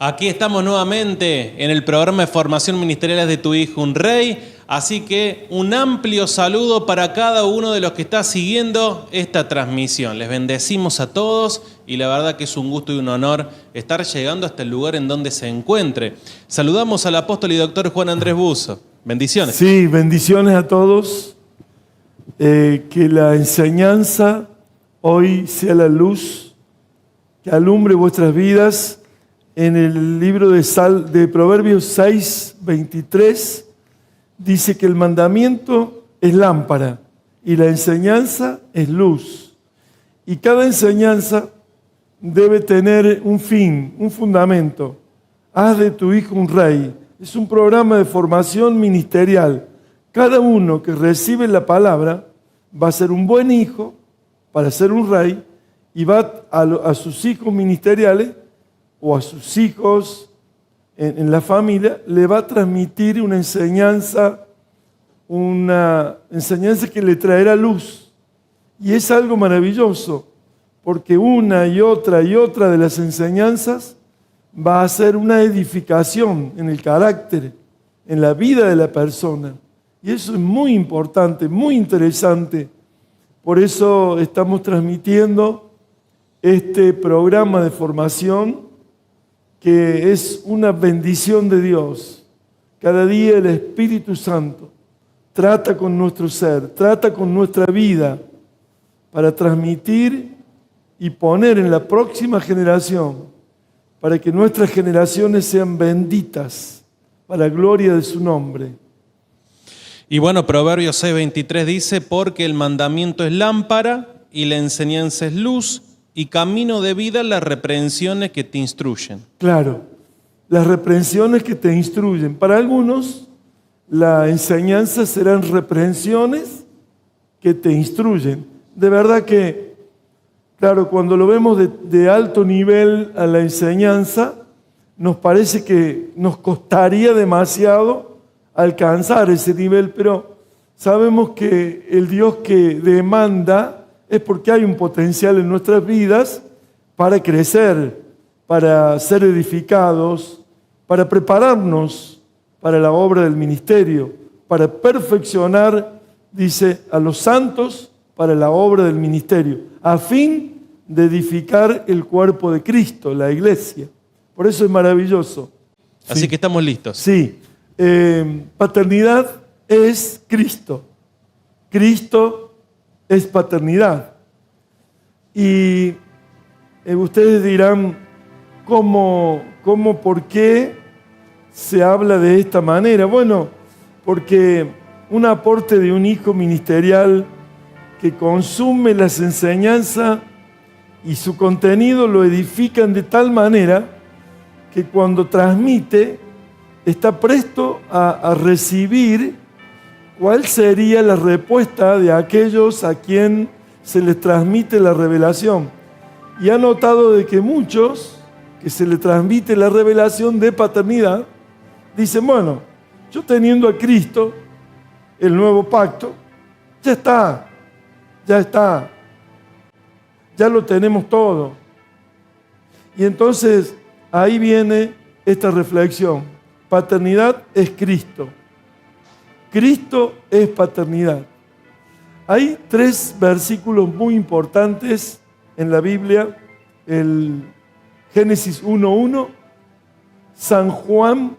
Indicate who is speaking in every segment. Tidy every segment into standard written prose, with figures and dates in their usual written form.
Speaker 1: Aquí estamos nuevamente en el programa de formación ministerial de Tu Hijo un Rey, así que un amplio saludo para cada uno de los que está siguiendo esta transmisión. Les bendecimos a todos y la verdad que es un gusto y un honor estar llegando hasta el lugar en donde se encuentre. Saludamos al apóstol y doctor Juan Andrés Buzo. Bendiciones.
Speaker 2: Sí, bendiciones a todos. Que la enseñanza hoy sea la luz que alumbre vuestras vidas. En el libro de Proverbios 6, 23, dice que el mandamiento es lámpara y la enseñanza es luz. Y cada enseñanza debe tener un fin, un fundamento. Haz de tu hijo un rey. Es un programa de formación ministerial. Cada uno que recibe la palabra va a ser un buen hijo para ser un rey y va a sus hijos ministeriales o a sus hijos en la familia, le va a transmitir una enseñanza que le traerá luz. Y es algo maravilloso, porque una y otra de las enseñanzas va a ser una edificación en el carácter, en la vida de la persona. Y eso es muy importante, muy interesante. Por eso estamos transmitiendo este programa de formación que es una bendición de Dios. Cada día el Espíritu Santo trata con nuestro ser, trata con nuestra vida para transmitir y poner en la próxima generación, para que nuestras generaciones sean benditas para la gloria de su nombre.
Speaker 1: Y bueno, Proverbios 6:23 dice, porque el mandamiento es lámpara y la enseñanza es luz, y camino de vida las reprensiones que te instruyen.
Speaker 2: Claro, las reprensiones que te instruyen. Para algunos, la enseñanza serán reprensiones que te instruyen. De verdad que, claro, cuando lo vemos de alto nivel a la enseñanza, nos parece que nos costaría demasiado alcanzar ese nivel, pero sabemos que el Dios que demanda es porque hay un potencial en nuestras vidas para crecer, para ser edificados, para prepararnos para la obra del ministerio, para perfeccionar, dice, a los santos para la obra del ministerio, a fin de edificar el cuerpo de Cristo, la iglesia. Por eso es maravilloso.
Speaker 1: Así que estamos listos.
Speaker 2: Sí, paternidad es Cristo. Cristo es paternidad. Y ustedes dirán, ¿cómo, por qué se habla de esta manera? Bueno, porque un aporte de un hijo ministerial que consume las enseñanzas y su contenido lo edifican de tal manera que cuando transmite está presto a recibir cuál sería la respuesta de aquellos a quien se les transmite la revelación. Y ha notado de que muchos que se les transmite la revelación de paternidad dicen, bueno, yo teniendo a Cristo, el nuevo pacto, ya está, ya lo tenemos todo. Y entonces ahí viene esta reflexión. Paternidad es Cristo. Cristo es paternidad. Hay 3 versículos muy importantes en la Biblia, el Génesis 1:1, San Juan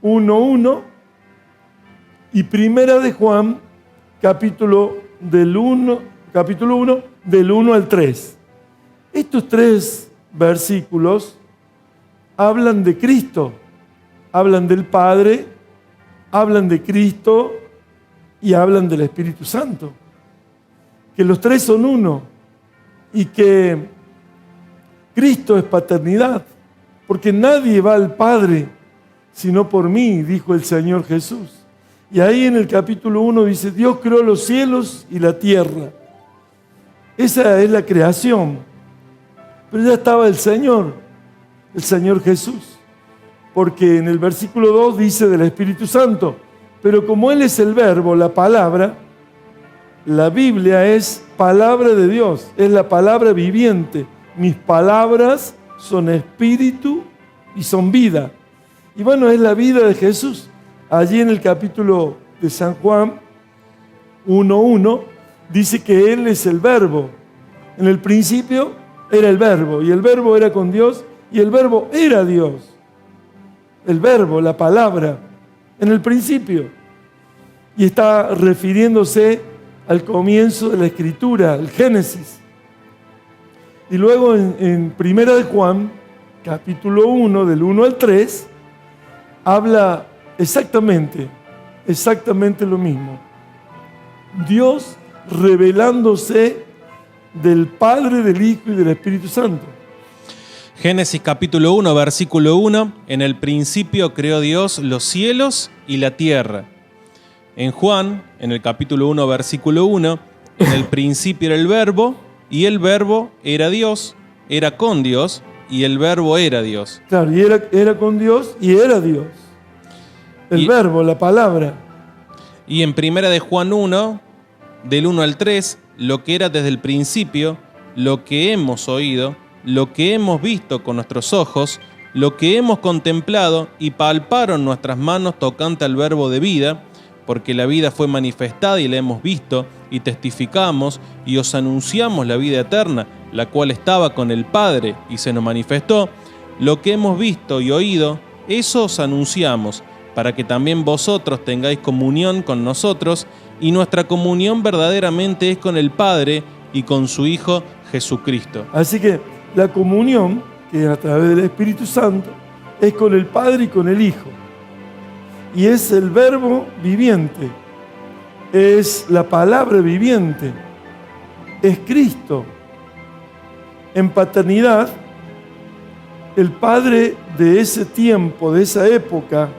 Speaker 2: 1:1 y Primera de Juan, capítulo 1, del 1 al 3. Estos 3 versículos hablan de Cristo, hablan del Padre, hablan de Cristo y hablan del Espíritu Santo. Que los 3 son uno y que Cristo es paternidad, porque nadie va al Padre sino por mí, dijo el Señor Jesús. Y ahí en el capítulo 1 dice, Dios creó los cielos y la tierra. Esa es la creación. Pero ya estaba el Señor Jesús. Porque en el versículo 2 dice del Espíritu Santo, pero como Él es el verbo, la palabra, la Biblia es palabra de Dios, es la palabra viviente. Mis palabras son espíritu y son vida. Y bueno, es la vida de Jesús. Allí en el capítulo de San Juan 1:1 dice que Él es el Verbo. En el principio era el Verbo, y el Verbo era con Dios, y el Verbo era Dios. El Verbo, la palabra, en el principio. Y está refiriéndose al comienzo de la Escritura, el Génesis. Y luego en Primera de Juan, capítulo 1, del 1 al 3, habla exactamente lo mismo. Dios revelándose del Padre, del Hijo y del Espíritu Santo.
Speaker 1: Génesis capítulo 1, versículo 1, en el principio creó Dios los cielos y la tierra. En Juan, en el capítulo 1, versículo 1, en el principio era el Verbo, y el Verbo era Dios, era con Dios, y el Verbo era Dios.
Speaker 2: Claro, y era con Dios y era Dios. El Verbo, la palabra.
Speaker 1: Y en primera de Juan 1, del 1 al 3, lo que era desde el principio, lo que hemos oído, lo que hemos visto con nuestros ojos, lo que hemos contemplado y palparon nuestras manos tocante al Verbo de vida, porque la vida fue manifestada y la hemos visto, y testificamos y os anunciamos la vida eterna, la cual estaba con el Padre y se nos manifestó. Lo que hemos visto y oído, eso os anunciamos, para que también vosotros tengáis comunión con nosotros, y nuestra comunión verdaderamente es con el Padre y con su Hijo Jesucristo.
Speaker 2: Así que la comunión, que a través del Espíritu Santo, es con el Padre y con el Hijo. Y es el Verbo viviente, es la palabra viviente, es Cristo. En paternidad, el Padre de ese tiempo, de esa época,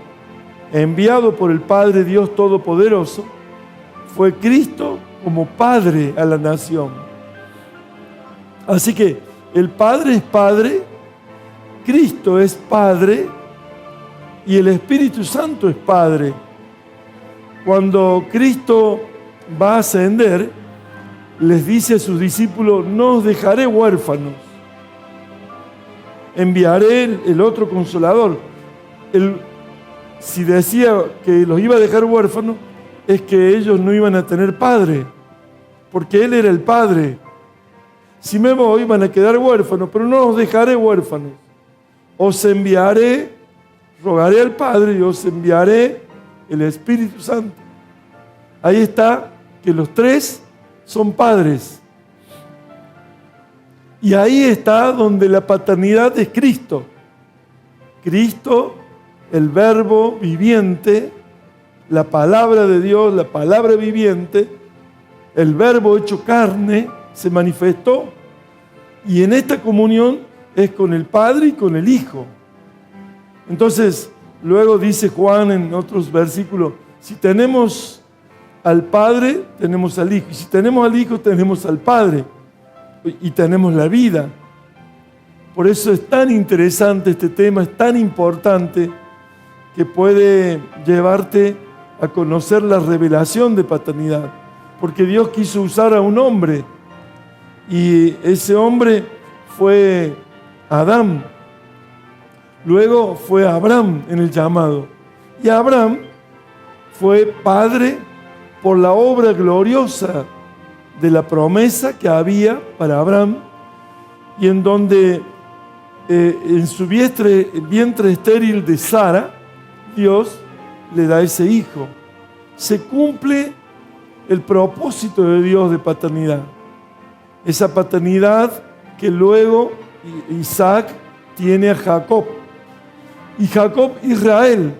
Speaker 2: enviado por el Padre Dios Todopoderoso, fue Cristo como Padre a la nación. Así que el Padre es Padre, Cristo es Padre, y el Espíritu Santo es Padre. Cuando Cristo va a ascender, les dice a sus discípulos: no os dejaré huérfanos, enviaré el otro Consolador. Si decía que los iba a dejar huérfanos, es que ellos no iban a tener padre, porque Él era el Padre. Si me voy, van a quedar huérfanos, pero no os dejaré huérfanos. Os enviaré, rogaré al Padre y os enviaré el Espíritu Santo. Ahí está que los tres son padres. Y ahí está donde la paternidad es Cristo. Cristo, el Verbo viviente, la palabra de Dios, la palabra viviente, el Verbo hecho carne, se manifestó. Y en esta comunión es con el Padre y con el Hijo. Entonces, luego dice Juan en otros versículos: si tenemos al Padre, tenemos al Hijo. Y si tenemos al Hijo, tenemos al Padre. Y tenemos la vida. Por eso es tan interesante este tema, es tan importante, que puede llevarte a conocer la revelación de paternidad. Porque Dios quiso usar a un hombre, y ese hombre fue Adán. Luego fue Abraham en el llamado. Y Abraham fue padre por la obra gloriosa de la promesa que había para Abraham, y en donde en su vientre estéril de Sara, Dios le da ese hijo. Se cumple el propósito de Dios de paternidad. Esa paternidad que luego Isaac tiene a Jacob. Y Jacob, Israel,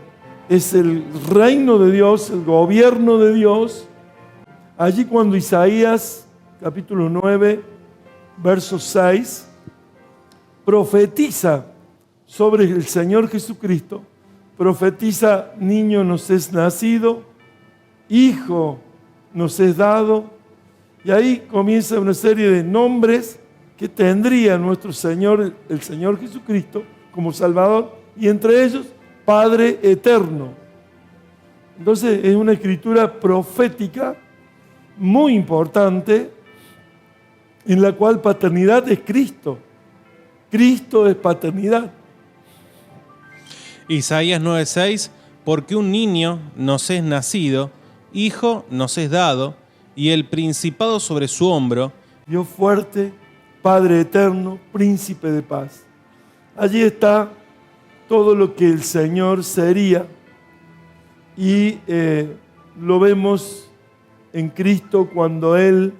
Speaker 2: es el reino de Dios, el gobierno de Dios. Allí cuando Isaías, capítulo 9, verso 6, profetiza sobre el Señor Jesucristo, profetiza: niño nos es nacido, hijo nos es dado. Y ahí comienza una serie de nombres que tendría nuestro Señor, el Señor Jesucristo, como Salvador, y entre ellos, Padre eterno. Entonces es una escritura profética muy importante, en la cual paternidad es Cristo. Cristo es paternidad.
Speaker 1: Isaías 9:6, porque un niño nos es nacido, hijo nos es dado, y el principado sobre su hombro.
Speaker 2: Dios fuerte, Padre eterno, príncipe de paz. Allí está todo lo que el Señor sería y lo vemos en Cristo cuando Él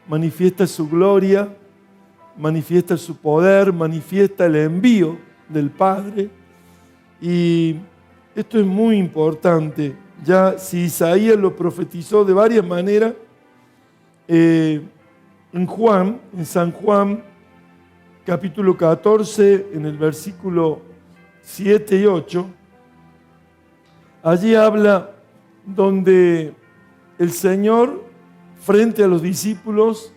Speaker 2: manifiesta su gloria, manifiesta su poder, manifiesta el envío del Padre. Y esto es muy importante. Ya si Isaías lo profetizó de varias maneras, en San Juan, capítulo 14, en el versículo 7 y 8, allí habla donde el Señor, frente a los discípulos,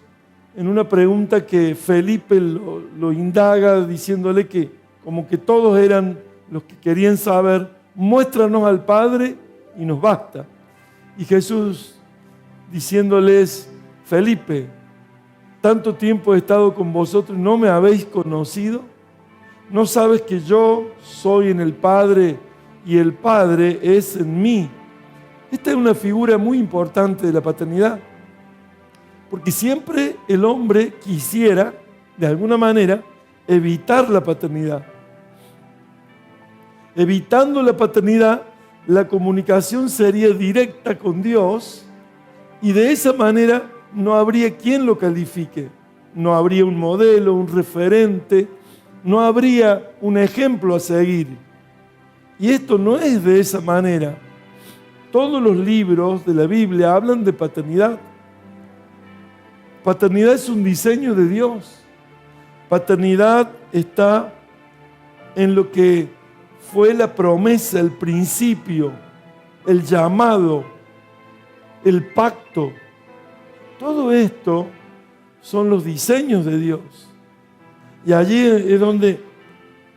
Speaker 2: en una pregunta que Felipe lo indaga, diciéndole que como que todos eran los que querían saber, muéstranos al Padre y nos basta. Y Jesús diciéndoles, Felipe, tanto tiempo he estado con vosotros y no me habéis conocido. ¿No sabes que yo soy en el Padre y el Padre es en mí? Esta es una figura muy importante de la paternidad, porque siempre el hombre quisiera, de alguna manera, evitar la paternidad. Evitando la paternidad, la comunicación sería directa con Dios y de esa manera no habría quien lo califique. No habría un modelo, un referente, no habría un ejemplo a seguir. Y esto no es de esa manera. Todos los libros de la Biblia hablan de paternidad. Paternidad es un diseño de Dios. Paternidad está en lo que fue la promesa, el principio, el llamado, el pacto. Todo esto son los diseños de Dios. Y allí es donde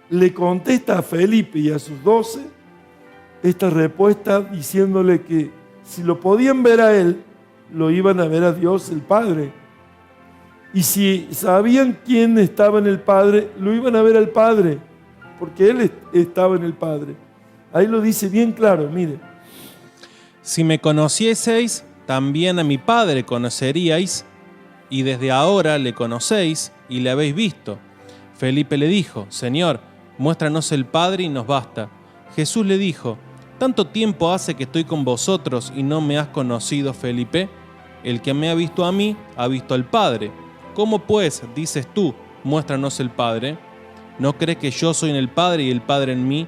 Speaker 2: le contesta a Felipe y a sus 12 esta respuesta diciéndole que si lo podían ver a él, lo iban a ver a Dios el Padre. Y si sabían quién estaba en el Padre, lo iban a ver al Padre, porque Él estaba en el Padre. Ahí lo dice bien claro, mire.
Speaker 1: Si me conocieseis, también a mi Padre conoceríais, y desde ahora le conocéis y le habéis visto. Felipe le dijo, Señor, muéstranos el Padre y nos basta. Jesús le dijo, ¿tanto tiempo hace que estoy con vosotros y no me has conocido, Felipe? El que me ha visto a mí, ha visto al Padre. ¿Cómo pues dices tú, muéstranos el Padre? ¿No crees que yo soy en el Padre y el Padre en mí?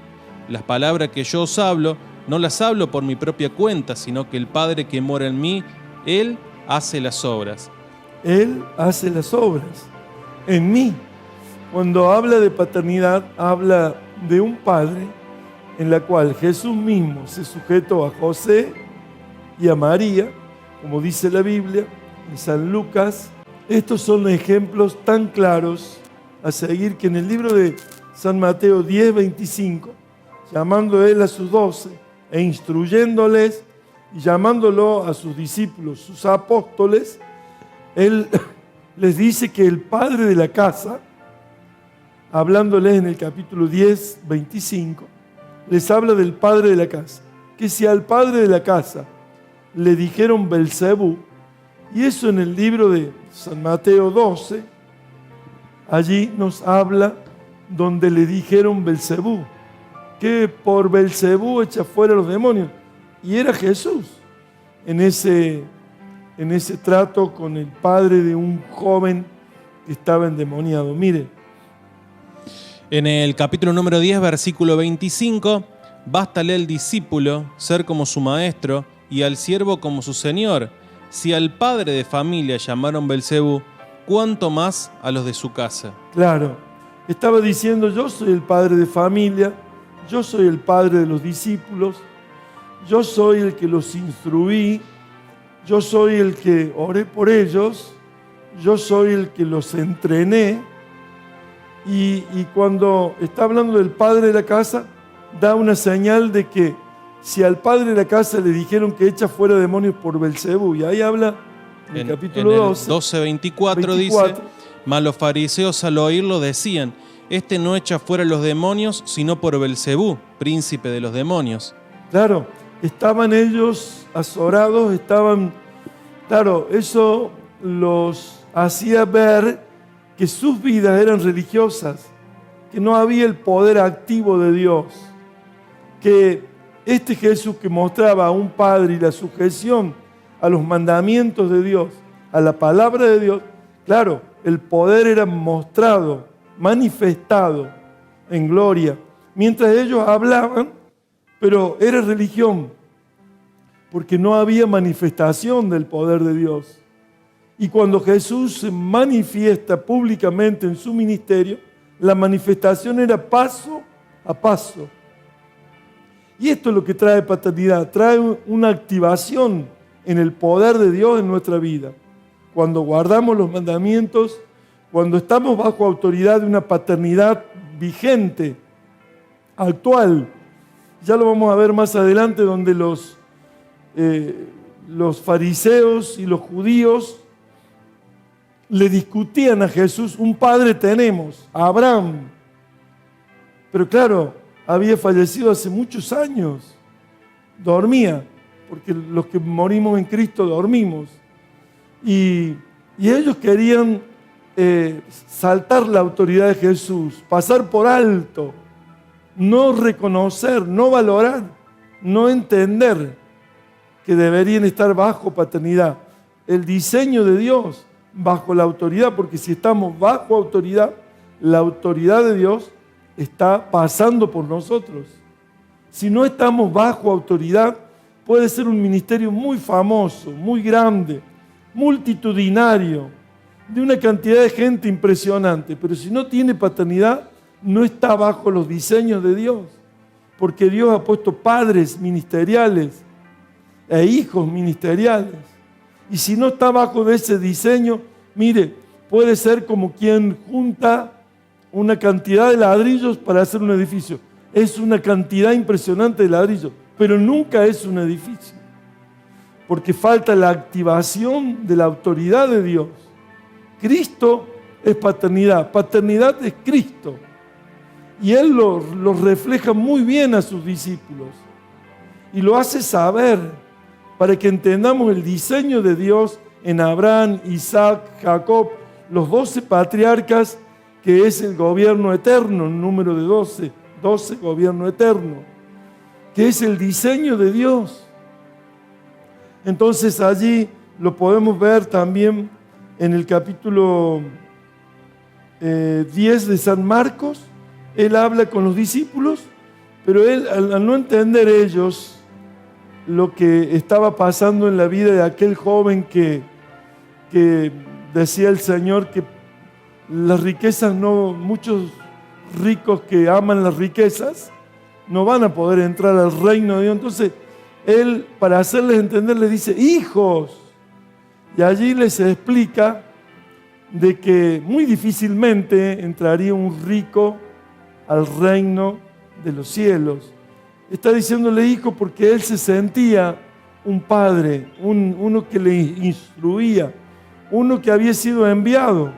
Speaker 1: Las palabras que yo os hablo, no las hablo por mi propia cuenta, sino que el Padre que mora en mí, Él hace las obras.
Speaker 2: Él hace las obras en mí. Cuando habla de paternidad, habla de un Padre en la cual Jesús mismo se sujetó a José y a María, como dice la Biblia, en San Lucas. Estos son ejemplos tan claros a seguir que en el libro de San Mateo 10:25, llamando él a sus 12 e instruyéndoles y llamándolo a sus discípulos, sus apóstoles, él les dice que el padre de la casa, hablándoles en el capítulo 10:25, les habla del padre de la casa, que si al padre de la casa le dijeron Belcebú, y eso en el libro de San Mateo 12, allí nos habla donde le dijeron Belcebú, que por Belcebú echa fuera los demonios. Y era Jesús en ese trato con el padre de un joven que estaba endemoniado. Mire.
Speaker 1: En el capítulo número 10, versículo 25, bástale al discípulo ser como su maestro y al siervo como su señor. Si al padre de familia llamaron Belcebú, ¿cuánto más a los de su casa?
Speaker 2: Claro, estaba diciendo, yo soy el padre de familia, yo soy el padre de los discípulos, yo soy el que los instruí, yo soy el que oré por ellos, yo soy el que los entrené. Y cuando está hablando del padre de la casa, da una señal de que si al padre de la casa le dijeron que echa fuera demonios por Belcebú, y ahí habla en el capítulo 12,
Speaker 1: 12:24 dice: mas los fariseos al oírlo decían: este no echa fuera los demonios, sino por Belcebú, príncipe de los demonios.
Speaker 2: Claro, estaban ellos azorados, claro, eso los hacía ver que sus vidas eran religiosas, que no había el poder activo de Dios, que este Jesús que mostraba a un Padre y la sujeción a los mandamientos de Dios, a la palabra de Dios, claro, el poder era mostrado, manifestado en gloria, mientras ellos hablaban, pero era religión, porque no había manifestación del poder de Dios. Y cuando Jesús se manifiesta públicamente en su ministerio, la manifestación era paso a paso. Y esto es lo que trae paternidad, trae una activación en el poder de Dios en nuestra vida. Cuando guardamos los mandamientos, cuando estamos bajo autoridad de una paternidad vigente, actual, ya lo vamos a ver más adelante, donde los fariseos y los judíos le discutían a Jesús: un padre tenemos, a Abraham. Pero claro, había fallecido hace muchos años, dormía, porque los que morimos en Cristo dormimos. Y ellos querían saltar la autoridad de Jesús, pasar por alto, no reconocer, no valorar, no entender que deberían estar bajo paternidad. El diseño de Dios bajo la autoridad, porque si estamos bajo autoridad, la autoridad de Dios está pasando por nosotros. Si no estamos bajo autoridad, puede ser un ministerio muy famoso, muy grande, multitudinario, de una cantidad de gente impresionante, pero si no tiene paternidad, no está bajo los diseños de Dios, porque Dios ha puesto padres ministeriales e hijos ministeriales. Y si no está bajo de ese diseño, mire, puede ser como quien junta una cantidad de ladrillos para hacer un edificio. Es una cantidad impresionante de ladrillos, pero nunca es un edificio, porque falta la activación de la autoridad de Dios. Cristo es paternidad, paternidad es Cristo, y Él lo refleja muy bien a sus discípulos y lo hace saber para que entendamos el diseño de Dios en Abraham, Isaac, Jacob, los 12 patriarcas, que es el gobierno eterno, el número de 12 gobierno eterno, que es el diseño de Dios. Entonces allí lo podemos ver también en el capítulo 10 de San Marcos. Él habla con los discípulos, pero él, al no entender ellos lo que estaba pasando en la vida de aquel joven que decía el Señor que las riquezas muchos ricos que aman las riquezas no van a poder entrar al reino de Dios. Entonces Él, para hacerles entender, les dice: hijos. Y allí les explica de que muy difícilmente entraría un rico al reino de los cielos. Está diciéndole hijo porque él se sentía un padre, uno que le instruía, uno que había sido enviado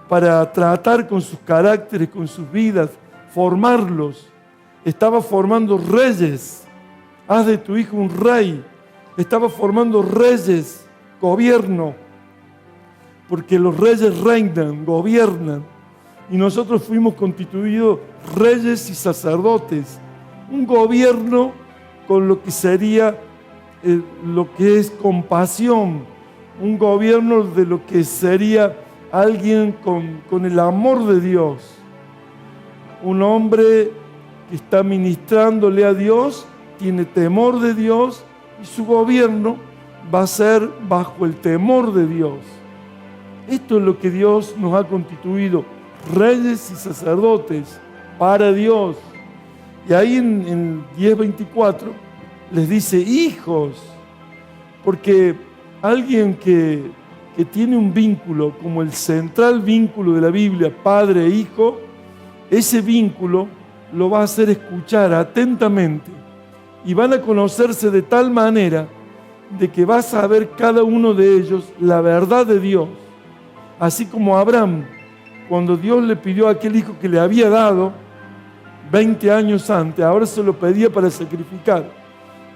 Speaker 2: para tratar con sus caracteres, con sus vidas, formarlos. Estaba formando reyes. Haz de tu hijo un rey. Estaba formando reyes, gobierno, porque los reyes reinan, gobiernan, y nosotros fuimos constituidos reyes y sacerdotes. Un gobierno con lo que sería lo que es compasión, un gobierno de lo que sería alguien con el amor de Dios, un hombre que está ministrándole a Dios, tiene temor de Dios, y su gobierno va a ser bajo el temor de Dios. Esto es lo que Dios nos ha constituido, reyes y sacerdotes para Dios. Y ahí en 10:24 les dice hijos, porque alguien que tiene un vínculo como el central vínculo de la Biblia, padre e hijo, ese vínculo lo va a hacer escuchar atentamente y van a conocerse de tal manera de que va a saber cada uno de ellos la verdad de Dios. Así como Abraham, cuando Dios le pidió a aquel hijo que le había dado 20 años antes, ahora se lo pedía para sacrificar.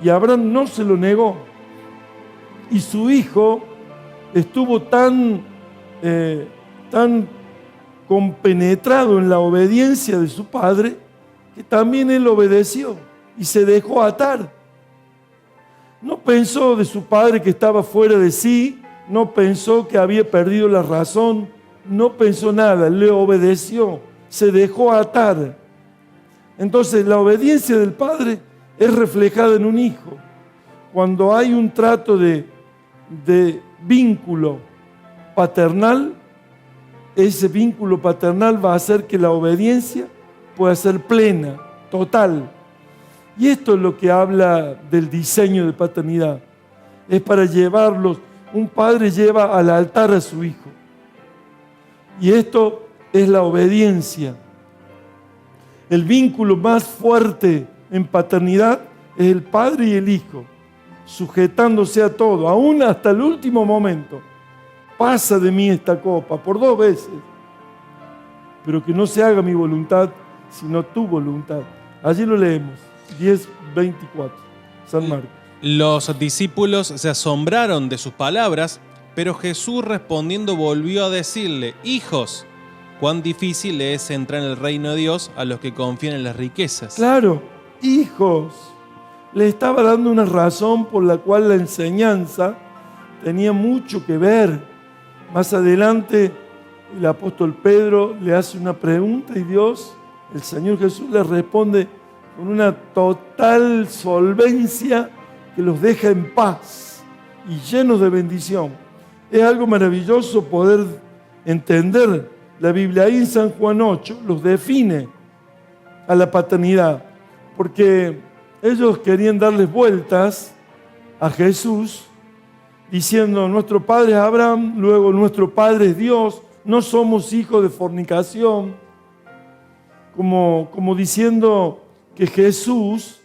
Speaker 2: Y Abraham no se lo negó. Y su hijo estuvo tan compenetrado en la obediencia de su padre, que también él obedeció y se dejó atar. No pensó de su padre que estaba fuera de sí, no pensó que había perdido la razón, no pensó nada, le obedeció, se dejó atar. Entonces la obediencia del padre es reflejada en un hijo. Cuando hay un trato de vínculo paternal, ese vínculo paternal va a hacer que la obediencia pueda ser plena, total. Y esto es lo que habla del diseño de paternidad. Es para llevarlos. Un padre lleva al altar a su hijo. Y esto es la obediencia. El vínculo más fuerte en paternidad es el padre y el hijo, sujetándose a todo, aún hasta el último momento. Pasa de mí esta copa por 2 veces, pero que no se haga mi voluntad, sino tu voluntad. Allí lo leemos, 10:24, San Marcos.
Speaker 1: Los discípulos se asombraron de sus palabras, pero Jesús respondiendo volvió a decirle: hijos, cuán difícil es entrar en el reino de Dios a los que confían en las riquezas.
Speaker 2: Claro, hijos. Le estaba dando una razón por la cual la enseñanza tenía mucho que ver. Más adelante el apóstol Pedro le hace una pregunta y Dios, el Señor Jesús, le responde con una total solvencia que los deja en paz y llenos de bendición. Es algo maravilloso poder entender la Biblia. Ahí en San Juan 8 los define a la paternidad, porque ellos querían darles vueltas a Jesús diciendo: nuestro padre es Abraham, luego nuestro padre es Dios, no somos hijos de fornicación, como diciendo que Jesús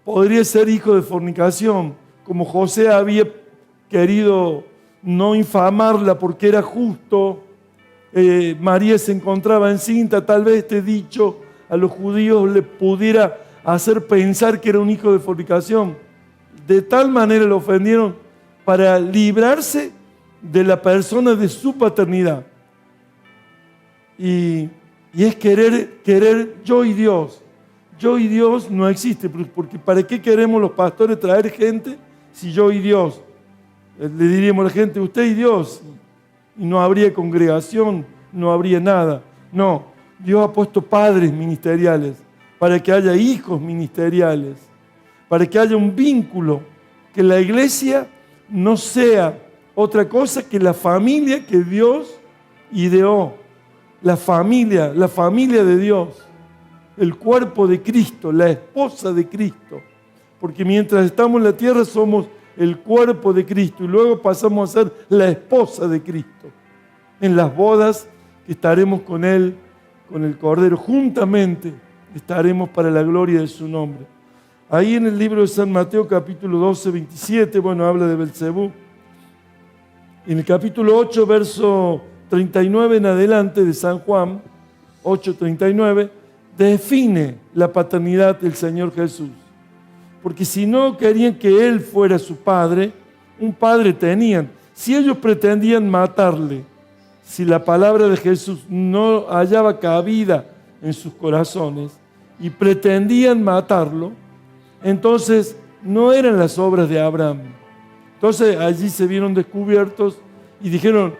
Speaker 2: podría ser hijo de fornicación, como José había querido no infamarla porque era justo. María se encontraba encinta, tal vez este dicho a los judíos le pudiera hacer pensar que era un hijo de fornicación. De tal manera lo ofendieron para librarse de la persona de su paternidad. Y es querer yo y Dios. Yo y Dios no existe, porque ¿para qué queremos los pastores traer gente si yo y Dios? Le diríamos a la gente: usted y Dios, y no habría congregación, no habría nada. No, Dios ha puesto padres ministeriales para que haya hijos ministeriales, para que haya un vínculo, que la iglesia no sea otra cosa que la familia que Dios ideó, la familia de Dios, el cuerpo de Cristo, la esposa de Cristo, porque mientras estamos en la tierra somos el cuerpo de Cristo y luego pasamos a ser la esposa de Cristo. En las bodas que estaremos con Él, con el Cordero, juntamente estaremos para la gloria de su nombre. Ahí en el libro de San Mateo, capítulo 12, 27, habla de Belcebú. En el capítulo 8, verso 39 en adelante de San Juan, 8:39, define la paternidad del Señor Jesús. Porque si no querían que Él fuera su padre, un padre tenían. Si ellos pretendían matarle, si la palabra de Jesús no hallaba cabida en sus corazones y pretendían matarlo, entonces no eran las obras de Abraham. Entonces allí se vieron descubiertos y dijeron: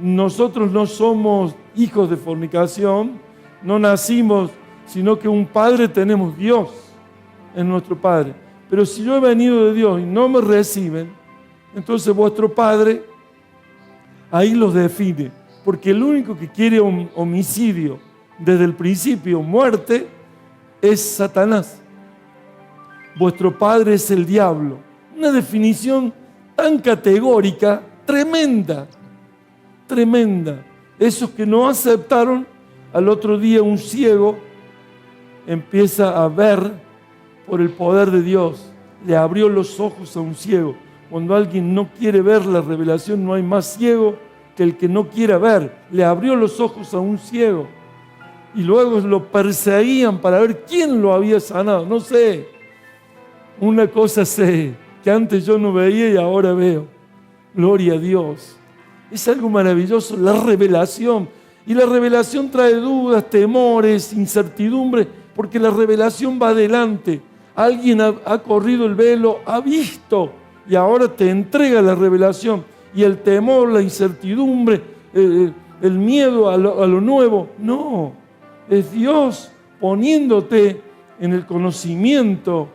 Speaker 2: nosotros no somos hijos de fornicación, no nacimos, sino que un padre tenemos, Dios es nuestro padre. Pero si yo he venido de Dios y no me reciben, entonces vuestro padre ahí los define, porque el único que quiere homicidio desde el principio, muerte, es Satanás. Vuestro padre es el diablo. Una definición tan categórica, tremenda, tremenda. Esos que no aceptaron, al otro día un ciego empieza a ver por el poder de Dios. Le abrió los ojos a un ciego. Cuando alguien no quiere ver la revelación, no hay más ciego que el que no quiera ver. Le abrió los ojos a un ciego y luego lo perseguían para ver quién lo había sanado. No sé, una cosa sé, que antes yo no veía y ahora veo. Gloria a Dios. Es algo maravilloso, la revelación. Y la revelación trae dudas, temores, incertidumbre, porque la revelación va adelante. Alguien ha corrido el velo, ha visto, y ahora te entrega la revelación. Y el temor, la incertidumbre, el miedo a lo nuevo, no. Es Dios poniéndote en el conocimiento,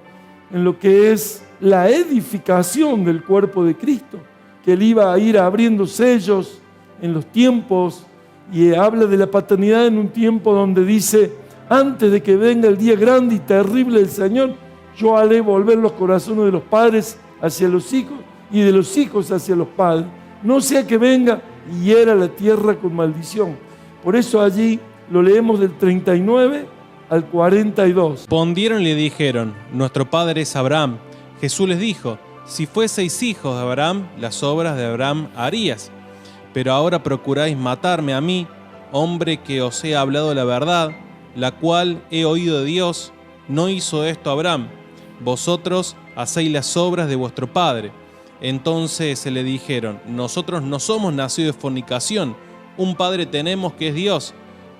Speaker 2: en lo que es la edificación del cuerpo de Cristo, que Él iba a ir abriendo sellos en los tiempos, y habla de la paternidad en un tiempo donde dice: antes de que venga el día grande y terrible del Señor, yo haré volver los corazones de los padres hacia los hijos y de los hijos hacia los padres, no sea que venga y hiera la tierra con maldición. Por eso allí lo leemos del 39 al 42.
Speaker 1: Respondieron y le dijeron: nuestro padre es Abraham. Jesús les dijo: si fueseis hijos de Abraham, las obras de Abraham harías. Pero ahora procuráis matarme a mí, hombre que os he hablado la verdad, la cual he oído de Dios. No hizo esto Abraham. Vosotros hacéis las obras de vuestro padre. Entonces se le dijeron: nosotros no somos nacidos de fornicación, un padre tenemos que es Dios.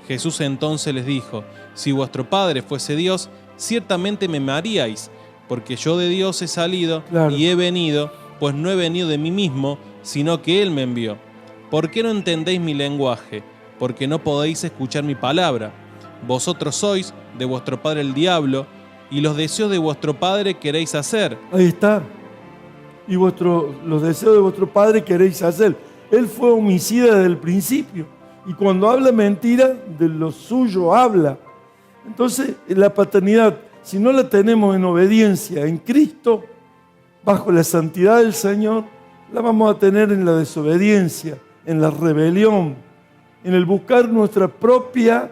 Speaker 1: Jesús entonces les dijo: si vuestro padre fuese Dios, ciertamente me amaríais, porque yo de Dios he salido y he venido, pues no he venido de mí mismo, sino que Él me envió. ¿Por qué no entendéis mi lenguaje? Porque no podéis escuchar mi palabra. Vosotros sois de vuestro padre el diablo, y los deseos de vuestro padre queréis hacer.
Speaker 2: Ahí está. Y los deseos de vuestro padre queréis hacer. Él fue homicida desde el principio. Y cuando habla mentira, de lo suyo habla. Entonces, la paternidad, si no la tenemos en obediencia en Cristo, bajo la santidad del Señor, la vamos a tener en la desobediencia, en la rebelión, en el buscar nuestra propia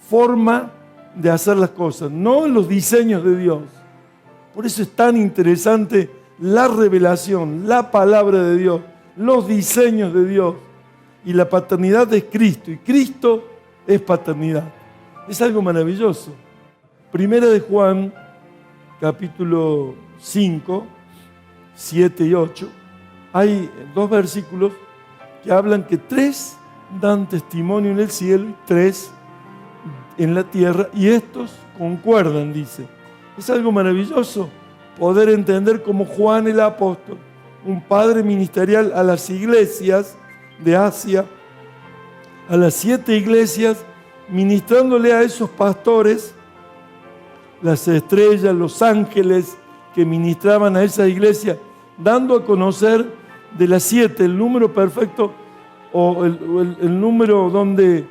Speaker 2: forma de hacer las cosas, no en los diseños de Dios. Por eso es tan interesante la revelación, la palabra de Dios, los diseños de Dios. Y la paternidad es Cristo, y Cristo es paternidad. Es algo maravilloso. Primera de Juan, capítulo 5, 7 y 8, hay 2 versículos que hablan que 3 dan testimonio en el cielo y 3 en la tierra, y estos concuerdan, dice. Es algo maravilloso poder entender como Juan el apóstol, un padre ministerial a las iglesias de Asia, a las 7 iglesias, ministrándole a esos pastores, las estrellas, los ángeles que ministraban a esa iglesia, dando a conocer de las 7 el número perfecto, o el número donde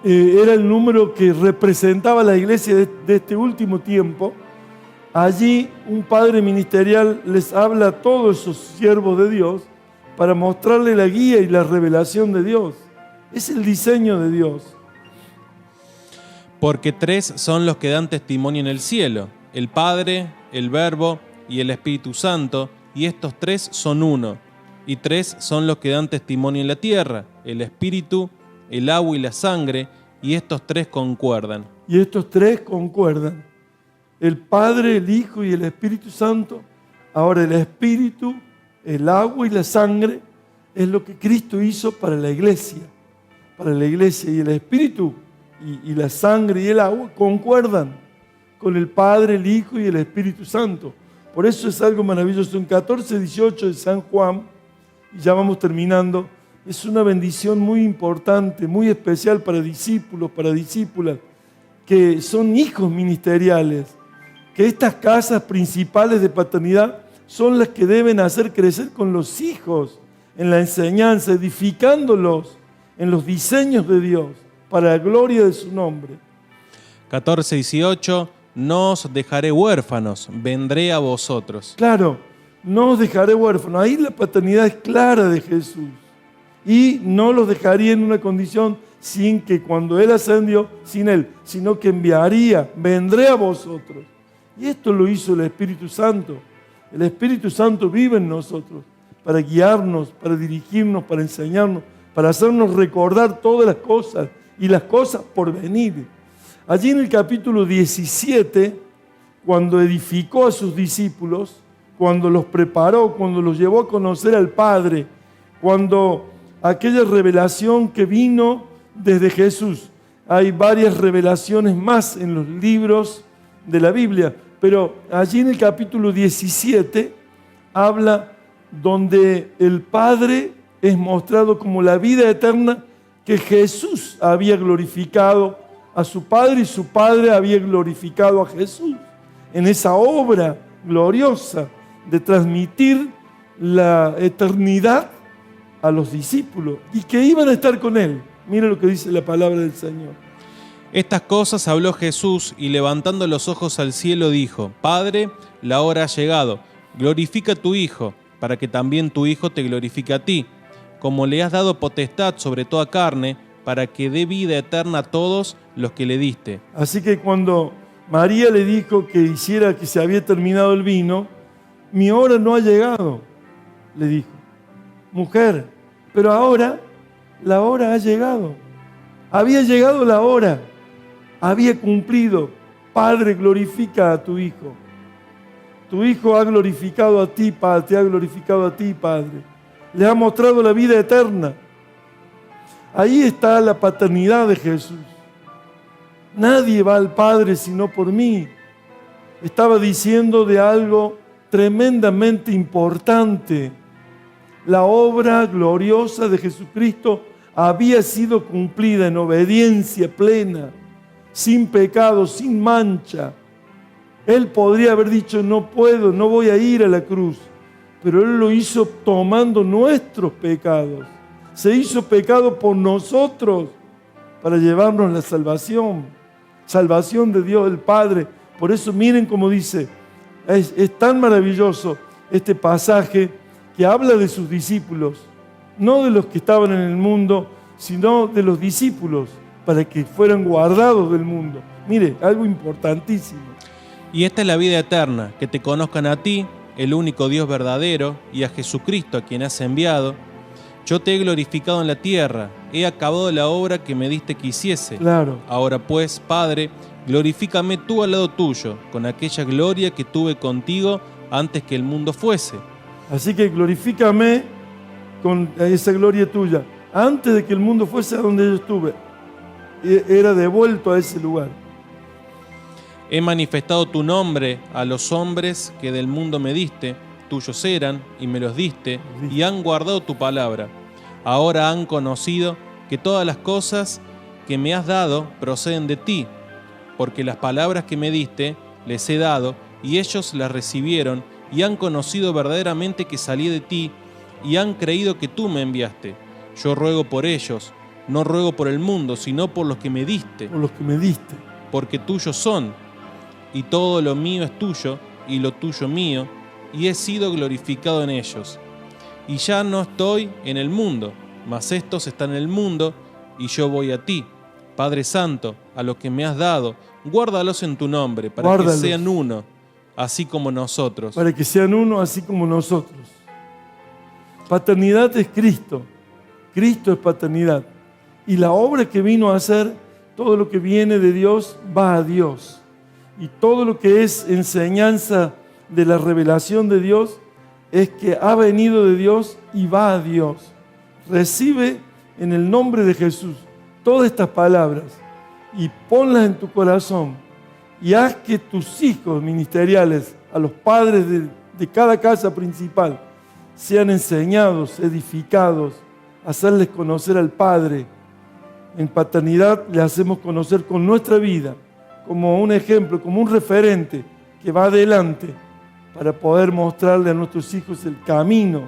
Speaker 2: era el número que representaba la iglesia de este último tiempo. Allí un padre ministerial les habla a todos esos siervos de Dios para mostrarle la guía y la revelación de Dios. Es el diseño de Dios.
Speaker 1: Porque 3 son los que dan testimonio en el cielo: el Padre, el Verbo y el Espíritu Santo, y estos 3 son uno. Y 3 son los que dan testimonio en la tierra: el Espíritu, el agua y la sangre, y estos 3 concuerdan.
Speaker 2: Y estos 3 concuerdan. El Padre, el Hijo y el Espíritu Santo. Ahora el Espíritu, el agua y la sangre es lo que Cristo hizo para la iglesia. Para la iglesia. Y el Espíritu y la sangre y el agua concuerdan con el Padre, el Hijo y el Espíritu Santo. Por eso es algo maravilloso. En 14:18 de San Juan, y ya vamos terminando, es una bendición muy importante, muy especial para discípulos, para discípulas, que son hijos ministeriales, que estas casas principales de paternidad son las que deben hacer crecer con los hijos en la enseñanza, edificándolos en los diseños de Dios, para la gloria de su nombre.
Speaker 1: 14:18, no os dejaré huérfanos, vendré a vosotros.
Speaker 2: Claro, no os dejaré huérfanos. Ahí la paternidad es clara de Jesús. Y no los dejaría en una condición sin que cuando Él ascendió, sin Él, sino que enviaría, vendré a vosotros. Y esto lo hizo el Espíritu Santo. El Espíritu Santo vive en nosotros para guiarnos, para dirigirnos, para enseñarnos, para hacernos recordar todas las cosas y las cosas por venir. Allí en el capítulo 17, cuando edificó a sus discípulos, cuando los preparó, cuando los llevó a conocer al Padre, cuando aquella revelación que vino desde Jesús. Hay varias revelaciones más en los libros de la Biblia, pero allí en el capítulo 17 habla donde el Padre es mostrado como la vida eterna que Jesús había glorificado a su Padre y su Padre había glorificado a Jesús en esa obra gloriosa de transmitir la eternidad a los discípulos y que iban a estar con Él. Mira lo que dice la palabra del Señor.
Speaker 1: Estas cosas habló Jesús y levantando los ojos al cielo dijo: Padre, la hora ha llegado, glorifica a tu Hijo, para que también tu Hijo te glorifique a ti, como le has dado potestad sobre toda carne, para que dé vida eterna a todos los que le diste.
Speaker 2: Así que cuando María le dijo que hiciera que se había terminado el vino, mi hora no ha llegado, le dijo. Mujer, pero ahora la hora ha llegado. Había llegado la hora, había cumplido. Padre, glorifica a tu Hijo. Tu Hijo ha glorificado a ti, Padre, te ha glorificado a ti, Padre. Le ha mostrado la vida eterna. Ahí está la paternidad de Jesús. Nadie va al Padre sino por mí. Estaba diciendo de algo tremendamente importante. La obra gloriosa de Jesucristo había sido cumplida en obediencia plena, sin pecado, sin mancha. Él podría haber dicho: no puedo, no voy a ir a la cruz. Pero Él lo hizo tomando nuestros pecados. Se hizo pecado por nosotros para llevarnos la salvación. Salvación de Dios el Padre. Por eso miren cómo dice, es tan maravilloso este pasaje que habla de sus discípulos, no de los que estaban en el mundo, sino de los discípulos, para que fueran guardados del mundo. Mire, algo importantísimo.
Speaker 1: Y esta es la vida eterna, que te conozcan a ti, el único Dios verdadero, y a Jesucristo a quien has enviado. Yo te he glorificado en la tierra, he acabado la obra que me diste que hiciese.
Speaker 2: Claro.
Speaker 1: Ahora pues, Padre, glorifícame tú al lado tuyo, con aquella gloria que tuve contigo antes que el mundo fuese.
Speaker 2: Así que glorifícame con esa gloria tuya. Antes de que el mundo fuese a donde yo estuve, era devuelto a ese lugar.
Speaker 1: He manifestado tu nombre a los hombres que del mundo me diste, tuyos eran y me los diste, y han guardado tu palabra. Ahora han conocido que todas las cosas que me has dado proceden de ti, porque las palabras que me diste les he dado, y ellos las recibieron, y han conocido verdaderamente que salí de ti, y han creído que tú me enviaste. Yo ruego por ellos, no ruego por el mundo, sino por los que me diste.
Speaker 2: Por los que me diste.
Speaker 1: Porque tuyos son, y todo lo mío es tuyo, y lo tuyo mío, y he sido glorificado en ellos. Y ya no estoy en el mundo, mas estos están en el mundo, y yo voy a ti. Padre Santo, a los que me has dado, guárdalos en tu nombre, para que sean uno, así como nosotros.
Speaker 2: Para que sean uno, así como nosotros. Paternidad es Cristo. Cristo es paternidad. Y la obra que vino a hacer, todo lo que viene de Dios, va a Dios. Y todo lo que es enseñanza de la revelación de Dios, es que ha venido de Dios y va a Dios. Recibe en el nombre de Jesús todas estas palabras y ponlas en tu corazón y haz que tus hijos ministeriales, a los padres de cada casa principal, sean enseñados, edificados, hacerles conocer al Padre. En paternidad le hacemos conocer con nuestra vida, como un ejemplo, como un referente que va adelante para poder mostrarle a nuestros hijos el camino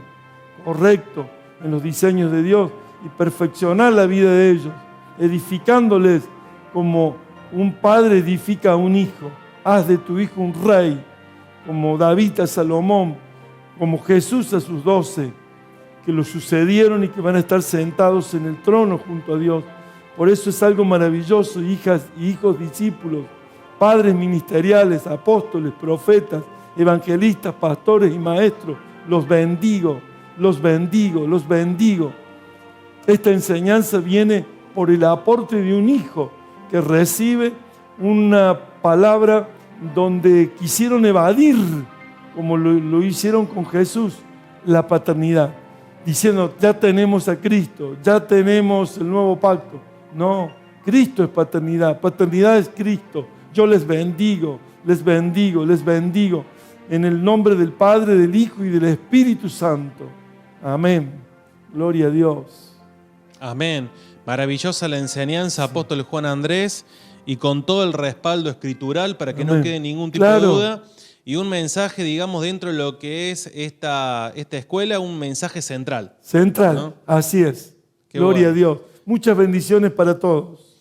Speaker 2: correcto en los diseños de Dios y perfeccionar la vida de ellos, edificándoles como un padre edifica a un hijo. Haz de tu hijo un rey, como David a Salomón, como Jesús a sus 12, que lo sucedieron y que van a estar sentados en el trono junto a Dios. Por eso es algo maravilloso, hijas y hijos discípulos, padres ministeriales, apóstoles, profetas, evangelistas, pastores y maestros, los bendigo, los bendigo, los bendigo. Esta enseñanza viene por el aporte de un hijo que recibe una palabra donde quisieron evadir, como lo hicieron con Jesús, la paternidad, diciendo, ya tenemos a Cristo, ya tenemos el nuevo pacto. No, Cristo es paternidad, paternidad es Cristo. Yo les bendigo, les bendigo, les bendigo, en el nombre del Padre, del Hijo y del Espíritu Santo. Amén. Gloria a Dios.
Speaker 1: Amén. Maravillosa la enseñanza, apóstol Juan Andrés, y con todo el respaldo escritural para que
Speaker 2: Amén.
Speaker 1: no quede ningún tipo de duda. Y un mensaje, digamos, dentro de lo que es esta escuela, un mensaje central.
Speaker 2: Central,
Speaker 1: ¿no?
Speaker 2: Así es.
Speaker 1: Qué
Speaker 2: Gloria
Speaker 1: bueno.
Speaker 2: a Dios. Muchas bendiciones para todos.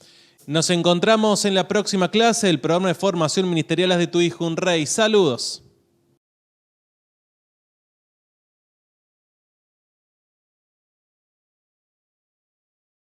Speaker 1: Nos encontramos en la próxima clase del programa de formación ministerial Haz de tu hijo un rey. Saludos.